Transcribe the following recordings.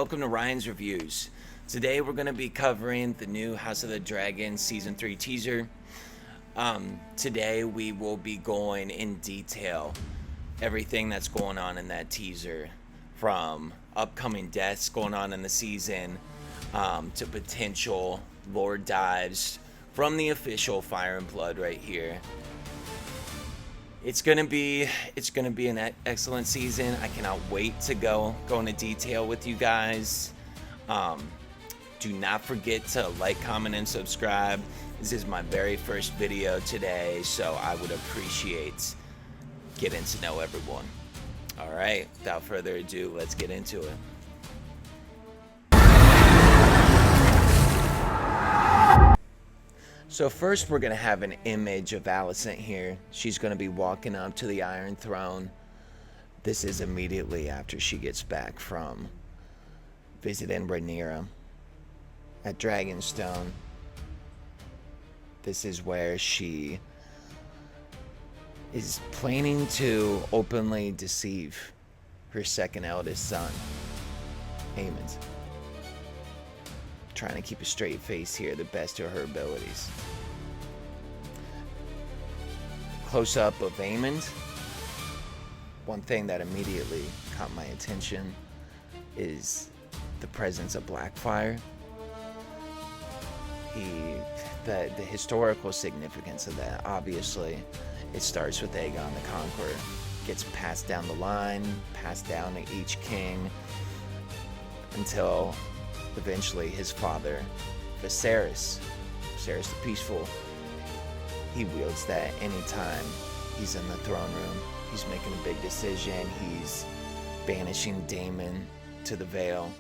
welcome to Ryan's Reviews. Today we're going to be covering the new House of the Dragon Season 3 teaser. Today we will be going in detail everything that's going on in that teaser, from upcoming deaths going on in the season to potential lore dives from the official Fire and Blood right here. It's gonna be an excellent season. I cannot wait to go into detail with you guys. Do not forget to like, comment, and subscribe. This is my very first video today, so I would appreciate getting to know everyone. All right, without further ado, let's get into it. So first we're going to have an image of Alicent here. She's going to be walking up to the Iron Throne. This is immediately after she gets back from visiting Rhaenyra at Dragonstone. This is where she is planning to openly deceive her second eldest son, Aemond. Trying to keep a straight face here, the best of her abilities. Close up of Aemond. One thing that immediately caught my attention is the presence of Blackfyre. The historical significance of that, obviously, it starts with Aegon the Conqueror. Gets passed down the line, passed down to each king, until eventually his father, Viserys the Peaceful, he wields that anytime he's in the throne room. He's making a big decision. He's banishing Daemon to the Vale.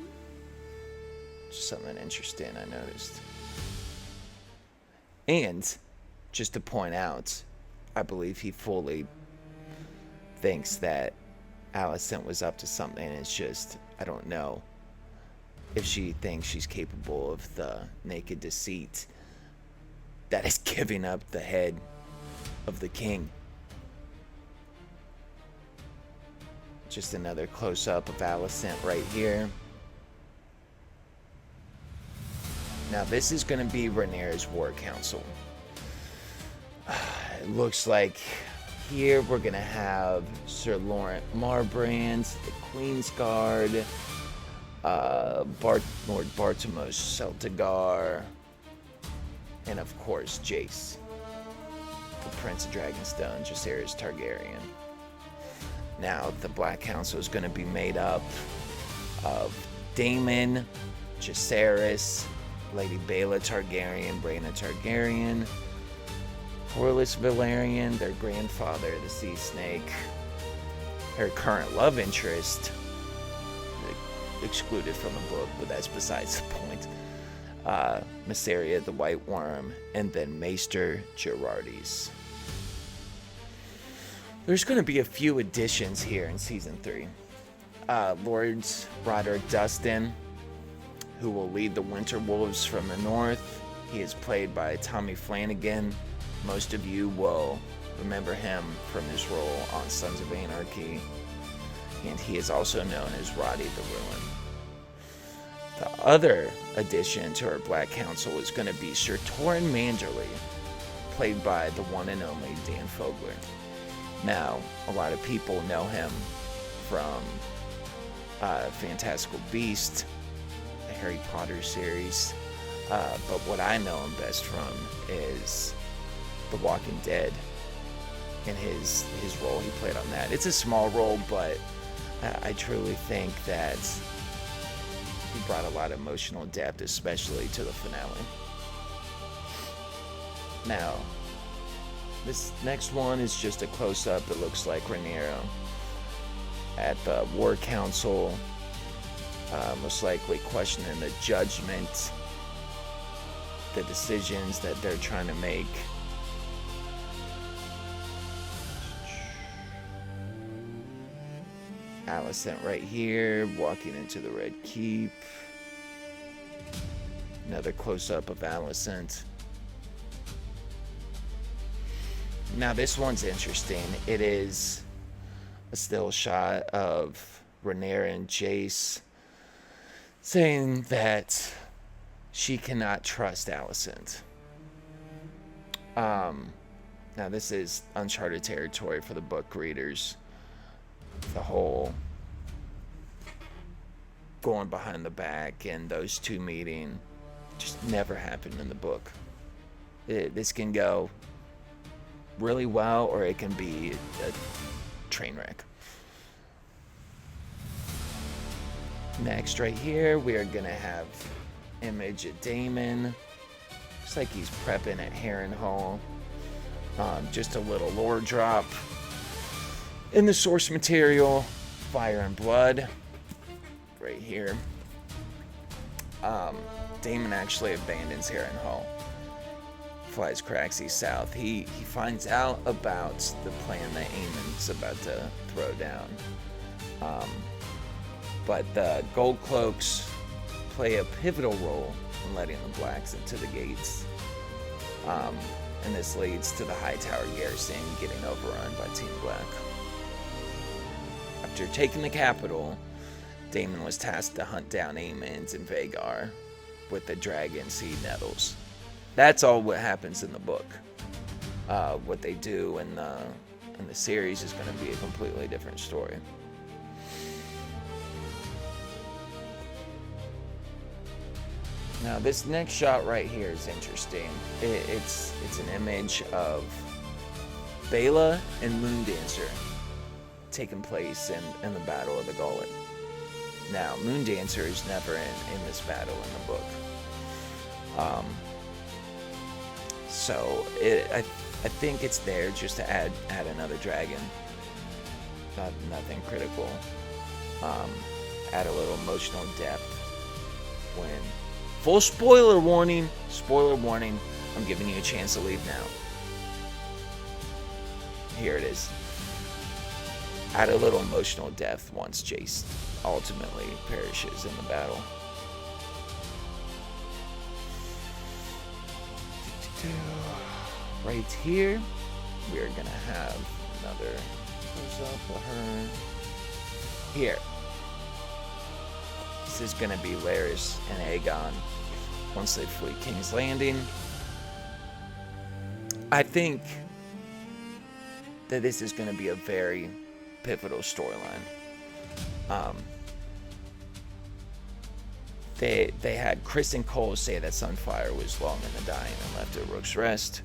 Just something interesting I noticed. And just to point out, I believe he fully thinks that Alicent was up to something. It's just, I don't know if she thinks she's capable of the naked deceit that is giving up the head of the king. Just another close-up of Alicent right here. Now this is going to be Rhaenyra's War Council. It looks like here we're going to have Sir Laurent Marbrand, the Queen's Guard, Lord Bartimos Celtigar, and of course Jace, the Prince of Dragonstone, Jacaerys Targaryen. Now the Black Council is going to be made up of Daemon, Jacaerys, Lady Baela Targaryen, Rhaena Targaryen, Corlys Velaryon, their grandfather, the Sea Snake, her current love interest, excluded from the book, but that's besides the point. Mysaria the White Worm, and then Maester Gerardis. There's going to be a few additions here in Season 3. Lord Roderick Dustin, who will lead the Winter Wolves from the north. He is played by Tommy Flanagan. Most of you will remember him from his role on Sons of Anarchy, and he is also known as Roddy the Ruin. The other addition to our Black Council is going to be Sir Torrhen Manderly, played by the one and only Dan Fogler. Now, a lot of people know him from Fantastical Beasts, the Harry Potter series, but what I know him best from is The Walking Dead and his role he played on that. It's a small role, but I truly think that he brought a lot of emotional depth, especially to the finale. Now, this next one is just a close-up. It looks like Rhaenyra at the War Council, most likely questioning the judgment, the decisions that they're trying to make. Alicent right here, walking into the Red Keep. Another close-up of Alicent. Now this one's interesting. It is a still shot of Rhaenyra and Jace saying that she cannot trust Alicent. Now this is uncharted territory for the book readers. The whole going behind the back and those two meeting just never happened in the book. This can go really well, or it can be a train wreck. Next, right here, we are gonna have image of Daemon. Looks like he's prepping at Harrenhal. Just a little lore drop. In the source material, Fire and Blood, right here. Daemon actually abandons Harrenhal, flies Caraxes south. He finds out about the plan that Aemon's about to throw down. But the Gold Cloaks play a pivotal role in letting the Blacks into the gates. And this leads to the Hightower garrison getting overrun by Team Black. After taking the capital, Daemon was tasked to hunt down Aemons and Vhagar with the dragon seed nettles. That's all what happens in the book. What they do in the series is going to be a completely different story. Now this next shot right here is interesting. It's an image of Baela and Moondancer taking place in the Battle of the Gullet. Now Moondancer is never in this battle in the book. So I think it's there just to add another dragon. Nothing critical. Add a little emotional depth when. Full spoiler warning, I'm giving you a chance to leave now. Here it is. Add a little emotional depth once Jace ultimately perishes in the battle. Right here, we are gonna have another close up of her. Here. This is gonna be Larys and Aegon once they flee King's Landing. I think that this is gonna be a very pivotal storyline. They had Chris and Cole say that Sunfire was long in the dying and left at Rook's Rest.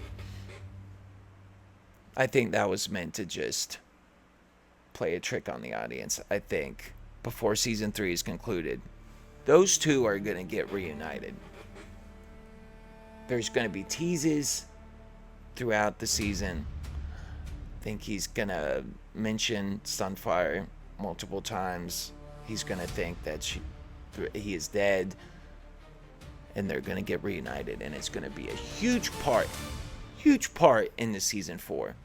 I think that was meant to just play a trick on the audience. I think before season 3 is concluded, those two are going to get reunited. There's going to be teases throughout the season. I think he's going to mention Sunfire multiple times. He's going to think that he is dead. And they're going to get reunited. And it's going to be a huge part in the season 4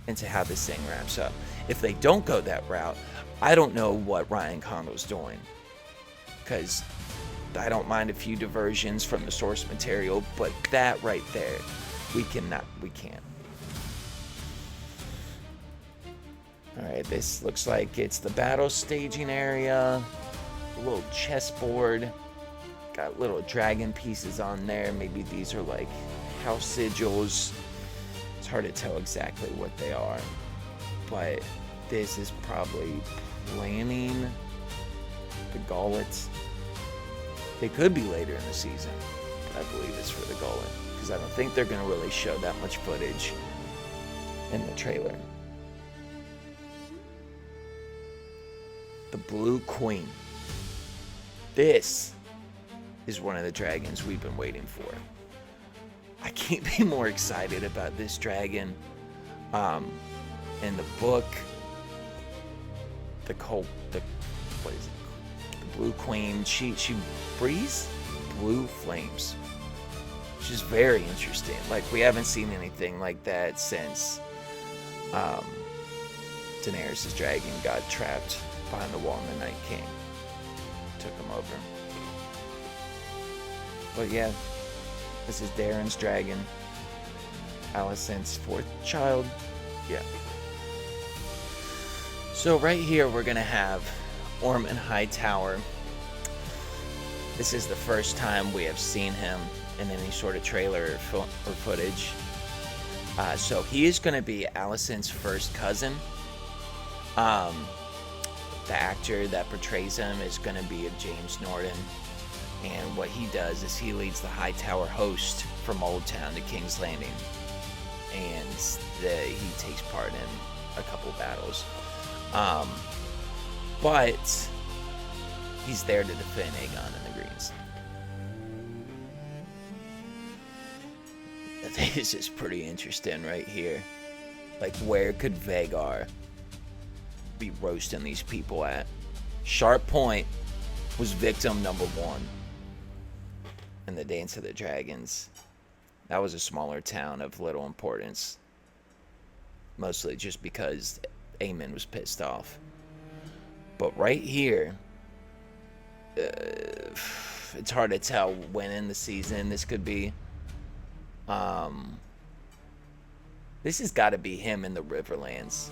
into how this thing wraps up. If they don't go that route, I don't know what Ryan Condal's doing. Because I don't mind a few diversions from the source material, but that right there, we can't. Alright, this looks like it's the battle staging area. A little chessboard. Got little dragon pieces on there. Maybe these are like house sigils. It's hard to tell exactly what they are. But this is probably planning the Gullets. They could be later in the season, but I believe it's for the Gullet, because I don't think they're going to really show that much footage in the trailer. The Blue Queen. This is one of the dragons we've been waiting for. I can't be more excited about this dragon. In the book, what is it? The Blue Queen, she breathes blue flames, which is very interesting. Like, we haven't seen anything like that since Daenerys' dragon got trapped behind the wall and the Night King took him over. But yeah, this is Darren's dragon, Alicent's 4th child. Yeah. So right here we're gonna have Ormond Hightower This is the first time we have seen him in any sort of trailer or footage. So he is going to be Alicent's first cousin. The actor that portrays him is going to be James Norton. And what he does is he leads the Hightower host from Old Town to King's Landing. And he takes part in a couple battles. But he's there to defend Aegon and the Greens. This is pretty interesting right here. Like, where could Vhagar be roasting these people at? Sharp Point was victim number 1 in the Dance of the Dragons. That was a smaller town of little importance. Mostly just because Aemon was pissed off. But right here, it's hard to tell when in the season this could be. This has got to be him in the Riverlands.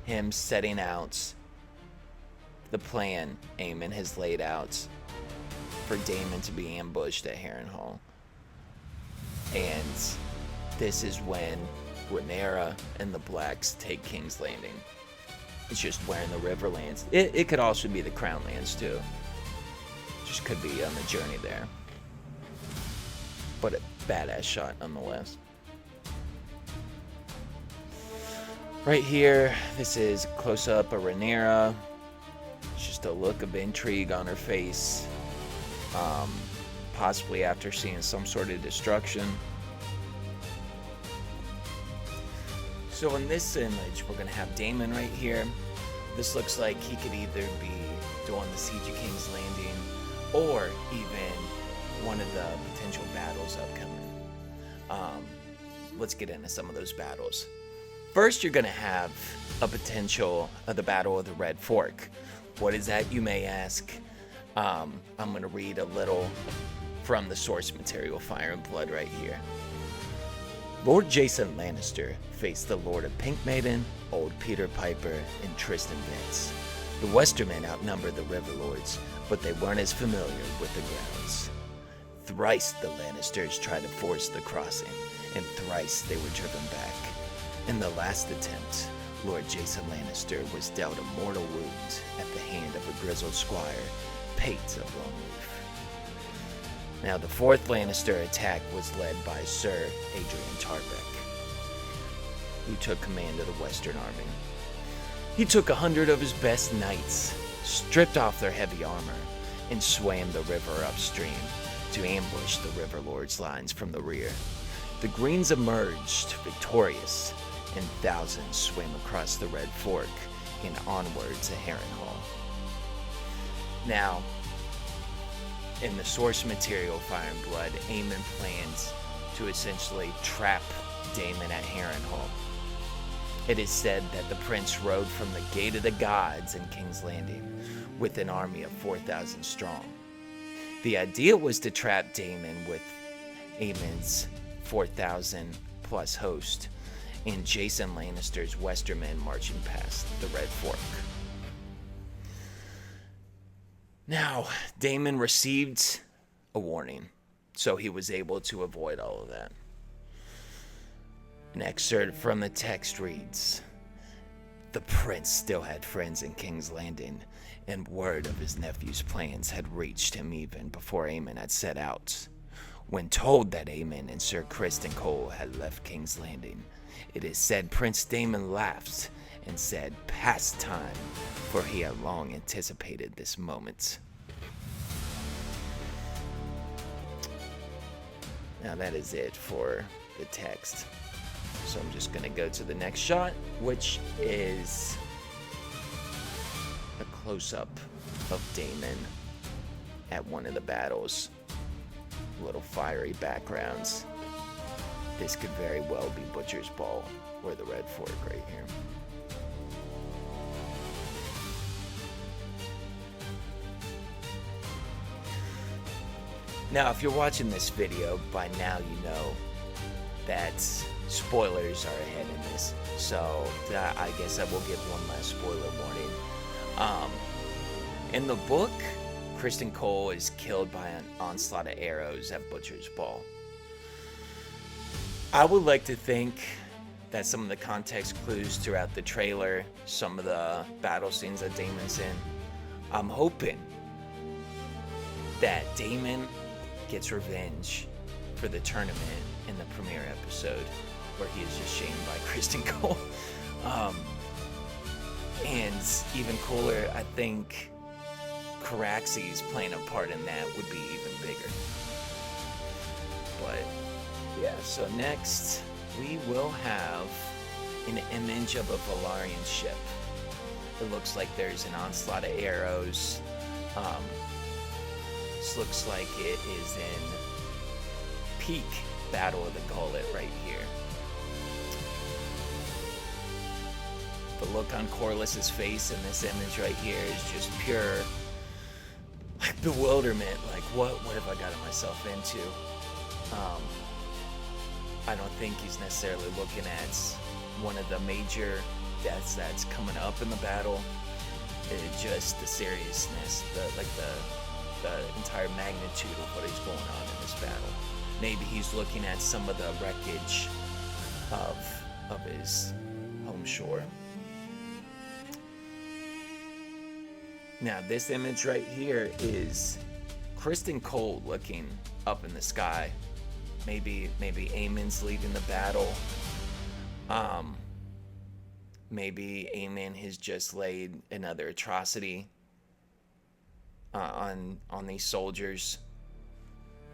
Him setting out the plan Aemon has laid out for Daemon to be ambushed at Harrenhal. And this is when Rhaenyra and the Blacks take King's Landing. It's just where in the Riverlands. It could also be the Crownlands too. Just could be on the journey there. But a badass shot nonetheless. Right here, this is close up of Rhaenyra. It's just a look of intrigue on her face. Possibly after seeing some sort of destruction. So in this image, we're going to have Daemon right here. This looks like he could either be doing the Siege of King's Landing or even one of the potential battles upcoming. Let's get into some of those battles. First, you're going to have a potential of the Battle of the Red Fork. What is that, you may ask? I'm going to read a little from the source material, Fire and Blood, right here. Lord Jason Lannister faced the Lord of Pink Maiden, Old Peter Piper, and Tristan Vance. The Westermen outnumbered the River Lords, but they weren't as familiar with the grounds. Thrice the Lannisters tried to force the crossing, and thrice they were driven back. In the last attempt, Lord Jason Lannister was dealt a mortal wound at the hand of a grizzled squire, Pate of Longleaf. Now, the fourth Lannister attack was led by Sir Adrian Tarbeck, who took command of the Western Army. He took 100 of his best knights, stripped off their heavy armor, and swam the river upstream to ambush the River Lords' lines from the rear. The Greens emerged victorious, and thousands swam across the Red Fork and onward to Harrenhal. Now, in the source material Fire and Blood, Aemon plans to essentially trap Daemon at Harrenhal. It is said that the prince rode from the Gate of the Gods in King's Landing with an army of 4,000 strong. The idea was to trap Daemon with Aemon's 4,000 plus host and Jason Lannister's Westermen marching past the Red Fork. Now, Daemon received a warning, so he was able to avoid all of that. An excerpt from the text reads, "The prince still had friends in King's Landing, and word of his nephew's plans had reached him even before Aemon had set out. When told that Aemon and Sir Criston Cole had left King's Landing, it is said Prince Daemon laughed and said, 'Past time,' for he had long anticipated this moment." Now that is it for the text. So I'm just gonna go to the next shot, which is a close-up of Daemon at one of the battles. Little fiery backgrounds. This could very well be Butcher's Ball or the Red Fork right here. Now, if you're watching this video, by now you know that spoilers are ahead in this. So I guess I will give one last spoiler warning. In the book, Kristen Cole is killed by an onslaught of arrows at Butcher's Ball. I would like to think that some of the context clues throughout the trailer, some of the battle scenes that Daemon's in, I'm hoping that Daemon gets revenge for the tournament in the premiere episode where he is just shamed by Kristen Cole. And even cooler, I think Caraxes playing a part in that would be even bigger. But yeah, so next we will have an image of a Velaryon ship. It looks like there's an onslaught of arrows. This looks like it is in peak Battle of the Gullet right here. The look on Corlys's face in this image right here is just pure like bewilderment. Like, what have I gotten myself into? I don't think he's necessarily looking at one of the major deaths that's coming up in the battle. It's just the seriousness, the entire magnitude of what is going on in this battle. Maybe he's looking at some of the wreckage of his home shore. Now, this image right here is Kristen Cole looking up in the sky. Maybe Aemon's leading the battle. Maybe Aemon has just laid another atrocity on these soldiers,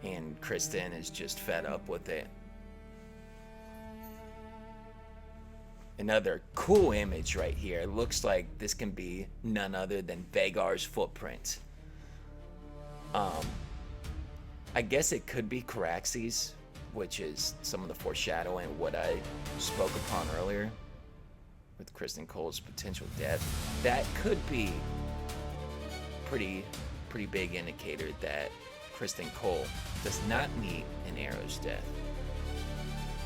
and Kristen is just fed up with it. Another cool image right here. It looks like this can be none other than Vhagar's footprint. I guess it could be Caraxes, which is some of the foreshadowing of what I spoke upon earlier with Kristen Cole's potential death. That could be pretty big indicator that Kristen Cole does not meet an arrow's death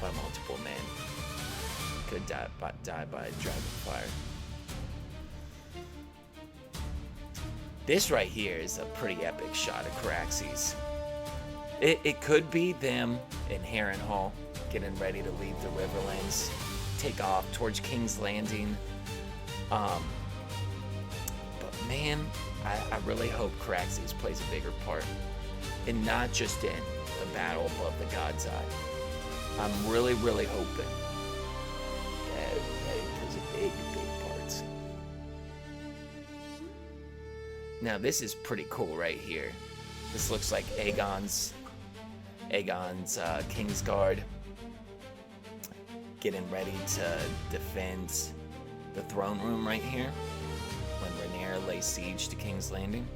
by multiple men. Could die by dragon fire. This right here is a pretty epic shot of Caraxes. It could be them in Harrenhal getting ready to leave the Riverlands, take off towards King's Landing. But man, I really hope Caraxes plays a bigger part, and not just in the battle above the God's Eye. I'm really hoping that he plays a big part. Now this is pretty cool right here. This looks like Aegon's Kingsguard getting ready to defend the throne room right here when Rhaenyra lays siege to King's Landing.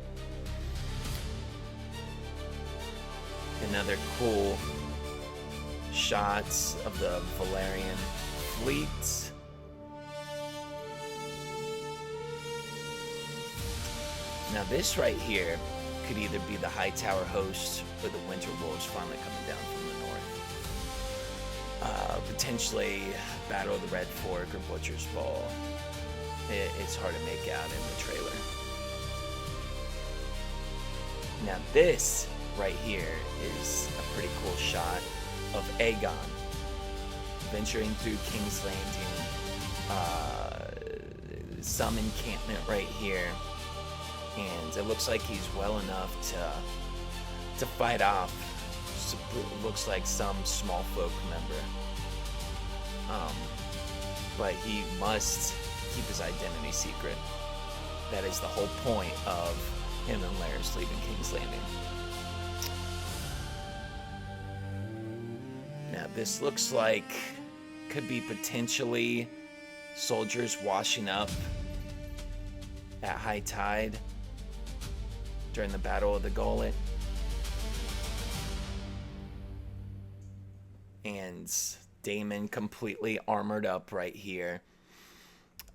Another cool shots of the Velaryon fleet. Now this right here could either be the Hightower host or the Winter Wolves finally coming down from the north. Potentially Battle of the Red Fork or Butcher's Ball. It's hard to make out in the trailer. Now this right here is a pretty cool shot of Aegon venturing through King's Landing. Some encampment right here. And it looks like he's well enough to fight off, looks like some small folk member. But he must keep his identity secret. That is the whole point of him and Larys leaving King's Landing. Now this looks like could be potentially soldiers washing up at high tide during the Battle of the Gullet. And Daemon completely armored up right here.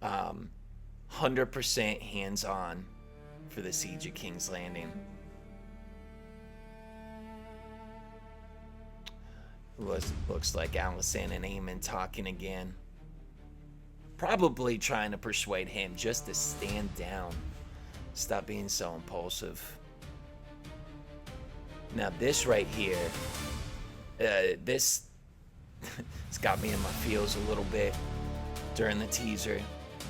100% hands-on for the Siege of King's Landing. Looks like Alysanne and Aemon talking again. Probably trying to persuade him just to stand down. Stop being so impulsive. Now this right here, this it's got me in my feels a little bit during the teaser.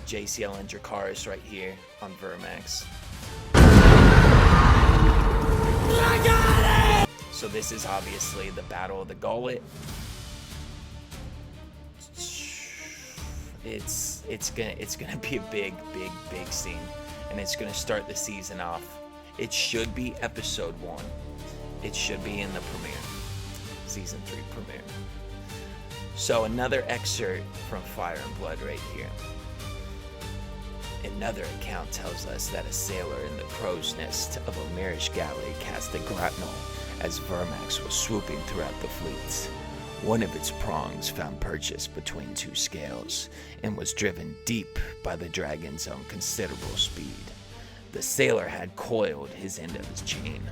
JCL and Dracarys right here on Vermax. I got it! So this is obviously the Battle of the Gullet. It's gonna be a big scene, and it's gonna start the season off. It should be episode 1. It should be in the premiere, season 3 premiere. So another excerpt from Fire and Blood right here. Another account tells us that a sailor in the crow's nest of a Marish galley cast a grapnel as Vermax was swooping throughout the fleet. One of its prongs found purchase between 2 scales and was driven deep by the dragon's own considerable speed. The sailor had coiled his end of his chain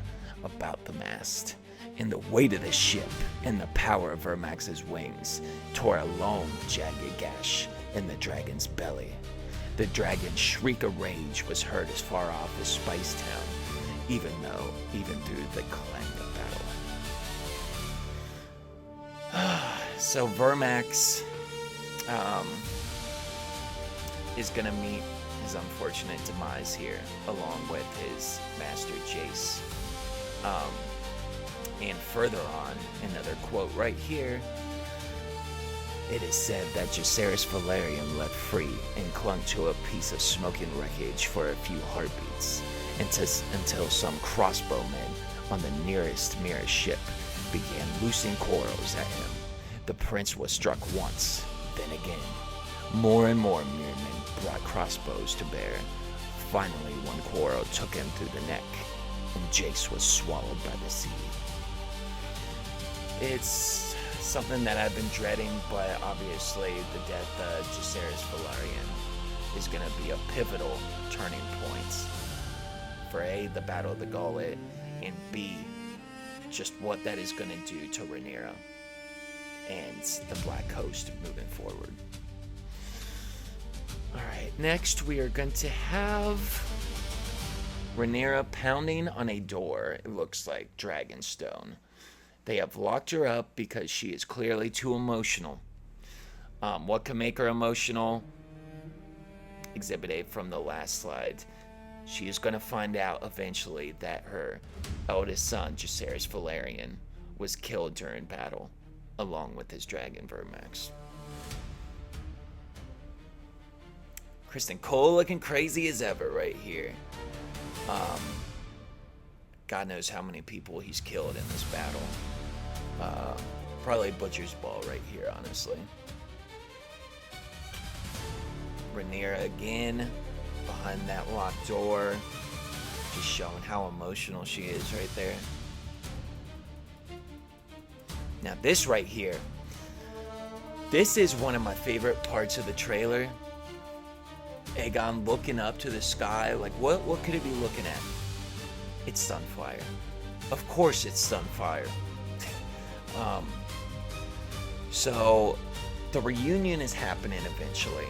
about the mast, and the weight of the ship and the power of Vermax's wings tore a long, jagged gash in the dragon's belly. The dragon's shriek of rage was heard as far off as Spicetown, even through the clang of battle. So Vermax is gonna meet his unfortunate demise here, along with his master Jace. And further on, another quote right here. It is said that Jacaerys Velaryon left free and clung to a piece of smoking wreckage for a few heartbeats, until some crossbowmen on the nearest Mira ship began loosing quarrels at him. The prince was struck once, then again. More and more Mirmen brought crossbows to bear. Finally, one quarrel took him through the neck, and Jace was swallowed by the sea. It's something that I've been dreading, but obviously the death of Jacaerys Velaryon is going to be a pivotal turning point for A, the Battle of the Gullet, and B, just what that is going to do to Rhaenyra and the Black Coast moving forward. Alright, next we are going to have Rhaenyra pounding on a door. It looks like Dragonstone. They have locked her up because she is clearly too emotional. What can make her emotional? Exhibit A from the last slide. She is going to find out eventually that her eldest son, Jacaerys Velaryon, was killed during battle, along with his dragon Vermax. Criston Cole looking crazy as ever right here. God knows how many people he's killed in this battle. Probably Butcher's Ball right here, honestly. Rhaenyra again, behind that locked door. Just showing how emotional she is right there. Now this right here. This is one of my favorite parts of the trailer. Aegon looking up to the sky. Like, what could it be looking at? It's Sunfire. Of course it's Sunfire. So the reunion is happening eventually.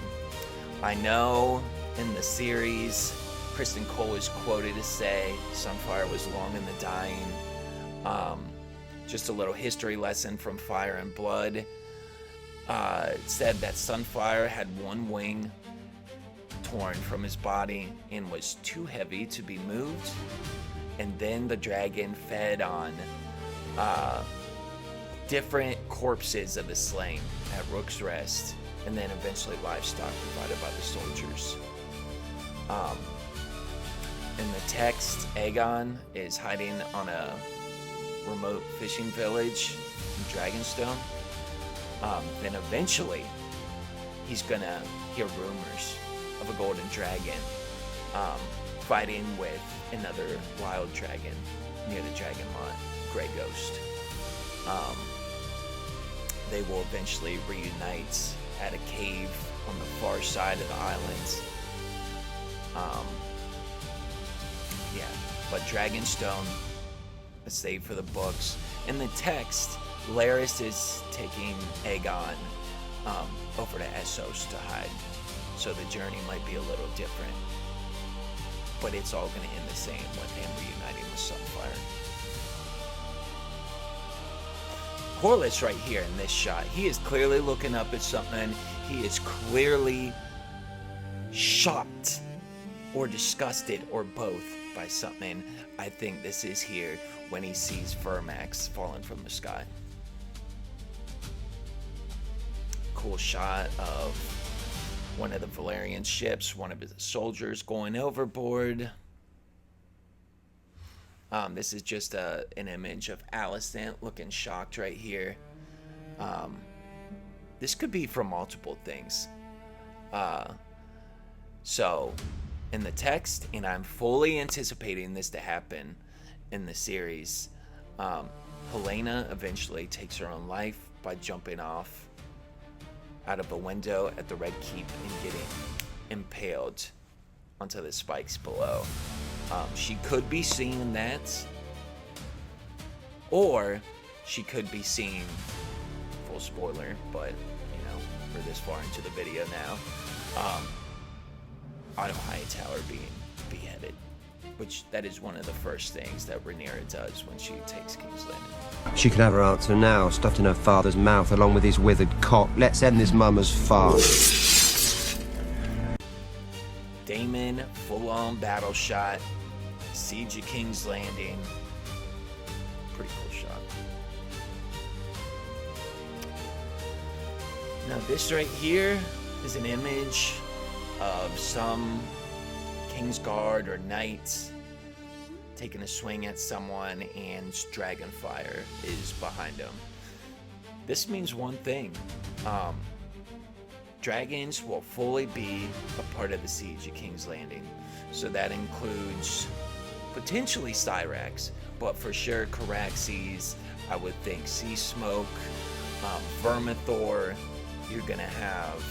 I know in the series, Criston Cole is quoted to say Sunfire was long in the dying. Just a little history lesson from Fire and Blood. It said that Sunfire had one wing torn from his body and was too heavy to be moved. And then the dragon fed on different corpses of the slain at Rook's Rest, and then eventually livestock provided by the soldiers. In the text, Aegon is hiding on a remote fishing village in Dragonstone. Then eventually, he's gonna hear rumors of a golden dragon fighting with another wild dragon near the Dragonmont, Grey Ghost. They will eventually reunite at a cave on the far side of the islands. But Dragonstone, a save for the books. In the text, Larys is taking Aegon over to Essos to hide. So the journey might be a little different. But it's all going to end the same with him reuniting with Sunfire. Corliss right here in this shot. He is clearly looking up at something. He is clearly shocked or disgusted or both by something. I think this is here when he sees Vermax falling from the sky. Cool shot of one of the Valerian ships, one of his soldiers going overboard. This is just an image of Alicent looking shocked right here. This could be from multiple things. So, in the text, and I'm fully anticipating this to happen in the series, Helena eventually takes her own life by jumping off out of a window at the Red Keep and getting impaled onto the spikes below. She could be seeing that, or she could be seeing, full spoiler, but you know, we're this far into the video now, Otto Hightower being beheaded, which that is one of the first things that Rhaenyra does when she takes King's Landing. She can have her answer now, stuffed in her father's mouth along with his withered cock. Let's end this mummer's farce. Daemon, full-on battle shot, Siege of King's Landing. Pretty cool shot. Now this right here is an image of some Kingsguard or knights taking a swing at someone, and Dragonfire is behind them. This means one thing. Dragons will fully be a part of the Siege of King's Landing. So that includes potentially Cyrax, but for sure Caraxes, I would think Sea Smoke, Vermithor, you're gonna have,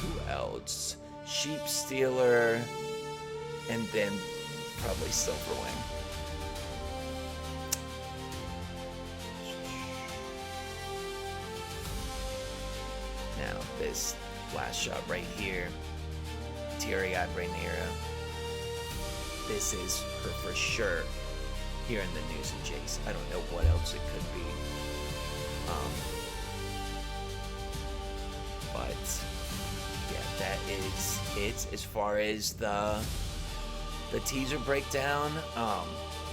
who else? Sheep Stealer, and then probably Silverwing. Now this last shot right here, teary-eyed Rhaenyra. This is her for sure here in the news of Jace. I don't know what else it could be. But yeah, that is it as far as the teaser breakdown.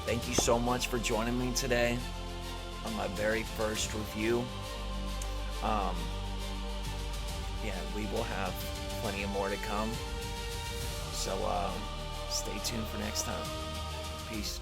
Thank you so much for joining me today on my very first review. Yeah, we will have plenty of more to come. So stay tuned for next time. Peace.